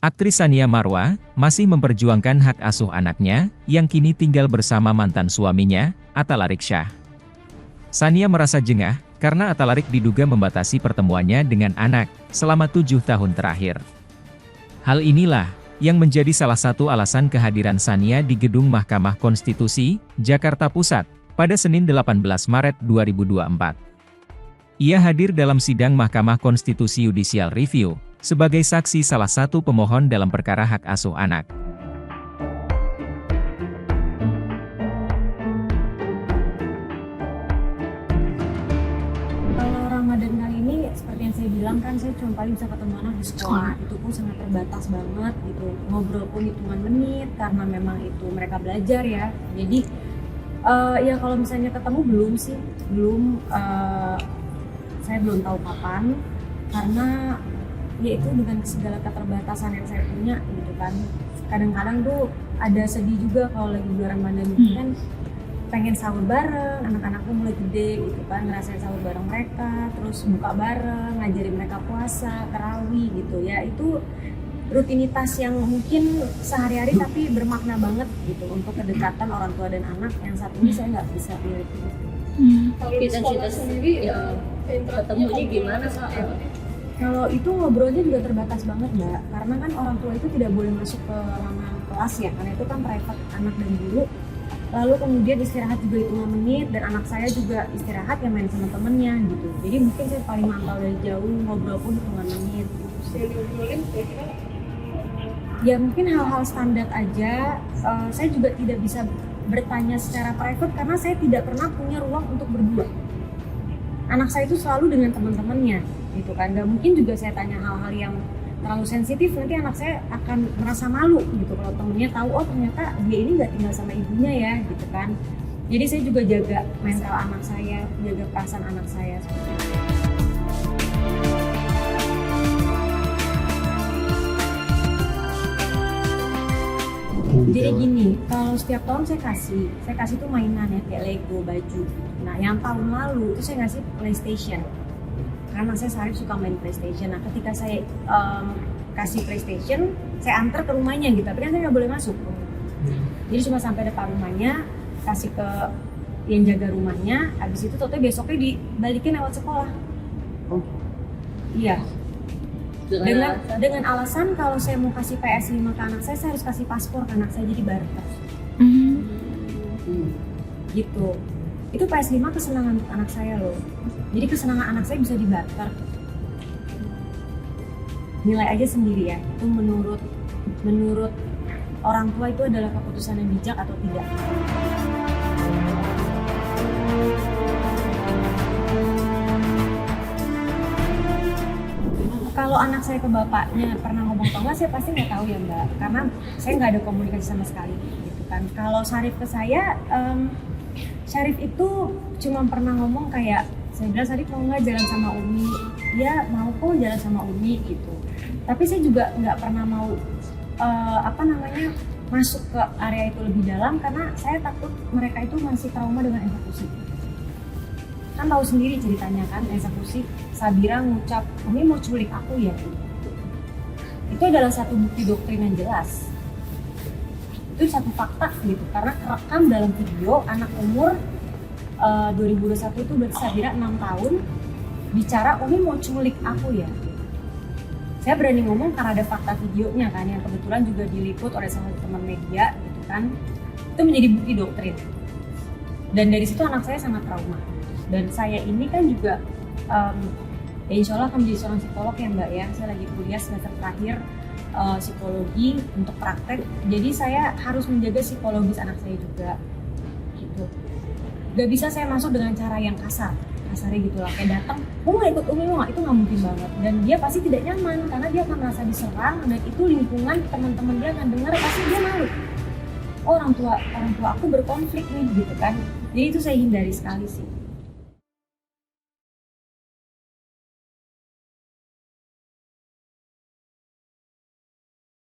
Aktris Tsania Marwa masih memperjuangkan hak asuh anaknya yang kini tinggal bersama mantan suaminya, Atta Larik Shah. Tsania merasa jengah karena Atta Larik diduga membatasi pertemuannya dengan anak selama 7 tahun terakhir. Hal inilah yang menjadi salah satu alasan kehadiran Tsania di Gedung Mahkamah Konstitusi, Jakarta Pusat, pada Senin 18 Maret 2024. Ia hadir dalam sidang Mahkamah Konstitusi Judicial Review sebagai saksi salah satu pemohon dalam perkara hak asuh anak. Kalau Ramadan kali ini, seperti yang saya bilang kan, saya cuma paling bisa ketemu anak di sekolah. Itu pun sangat terbatas banget gitu. Ngobrol pun hitungan menit, karena memang itu mereka belajar ya. Jadi, ya kalau misalnya ketemu belum sih, saya belum tahu kapan, karena ya itu dengan segala keterbatasan yang saya punya gitu kan. Kadang-kadang tuh ada sedih juga kalau lagi bulan Ramadan gitu kan, pengen sahur bareng, anak-anakku mulai gede gitu kan, ngerasain sahur bareng mereka, terus buka bareng, ngajarin mereka puasa, tarawih gitu ya. Itu rutinitas yang mungkin sehari-hari tapi bermakna banget gitu untuk kedekatan orang tua dan anak yang saat ini saya nggak bisa miliki gitu. Cita-cita sendiri ketemunya gimana Kak? Kalau itu ngobrolnya juga terbatas banget Mbak, karena kan orang tua itu tidak boleh masuk ke ranah kelas ya, karena itu kan private anak dan guru. Lalu kemudian istirahat juga hitungan menit, dan anak saya juga istirahat ya main sama temennya gitu. Jadi mungkin saya paling mantau dari jauh, ngobrol pun hitungan menit gitu. Ya mungkin hal-hal standar aja. Saya juga tidak bisa bertanya secara private karena saya tidak pernah punya ruang untuk berdua. Anak saya itu selalu dengan teman-temannya gitu kan, nggak mungkin juga saya tanya hal-hal yang terlalu sensitif, nanti anak saya akan merasa malu gitu kalau temennya tahu oh ternyata dia ini nggak tinggal sama ibunya ya gitu kan. Jadi saya juga jaga mental anak saya, jaga perasaan anak saya seperti itu. Jadi gini, kalau setiap tahun saya kasih tuh mainan ya kayak Lego, baju. Nah yang tahun lalu itu saya ngasih PlayStation, karena saya Sarif suka main PlayStation. Nah ketika saya kasih PlayStation, saya antar ke rumahnya gitu, tapi kan saya nggak boleh masuk. Jadi cuma sampai depan rumahnya, kasih ke yang jaga rumahnya, habis itu total besoknya dibalikin lewat sekolah. Oh. Iya. Dengan alasan kalau saya mau kasih PS5 ke anak saya harus kasih paspor ke anak saya, jadi barter. Gitu. Itu PS5 kesenangan anak saya loh. Jadi kesenangan anak saya bisa dibarter. Nilai aja sendiri ya. Itu menurut orang tua itu adalah keputusan yang bijak atau tidak. Kalau anak saya ke bapaknya pernah ngomong atau enggak, saya pasti nggak tahu ya Mbak, karena saya nggak ada komunikasi sama sekali gitu kan. Kalau Sarif ke saya, Sarif itu cuma pernah ngomong kayak, saya bilang Sarif mau nggak jalan sama Umi? Ya mau kok jalan sama Umi gitu. Tapi saya juga nggak pernah mau masuk ke area itu lebih dalam karena saya takut mereka itu masih trauma dengan eksekusi. Kan tahu sendiri ceritanya kan, eksekusi Sabira ngucap, Umi mau culik aku ya. Itu adalah satu bukti doktrin yang jelas. Itu satu fakta gitu, karena kerekam dalam video anak umur 2021 itu berarti Sabira 6 tahun bicara Umi mau culik aku ya. Saya berani ngomong karena ada fakta videonya kan, yang kebetulan juga diliput oleh salah satu teman media gitu kan. Itu menjadi bukti doktrin. Dan dari situ anak saya sangat trauma. Dan saya ini kan juga ya insya Allah akan menjadi seorang psikolog ya Mbak ya. Saya lagi kuliah semester terakhir psikologi untuk praktek. Jadi saya harus menjaga psikologis anak saya juga gitu. Gak bisa saya masuk dengan cara yang kasarnya gitu lah, kayak datang, mau nggak ikut Umi, mau nggak, itu nggak mungkin banget. Dan dia pasti tidak nyaman karena dia akan merasa diserang, dan itu lingkungan teman-teman dia akan dengar, pasti dia malu. Oh, orang tua aku berkonflik nih gitu kan. Jadi itu saya hindari sekali sih.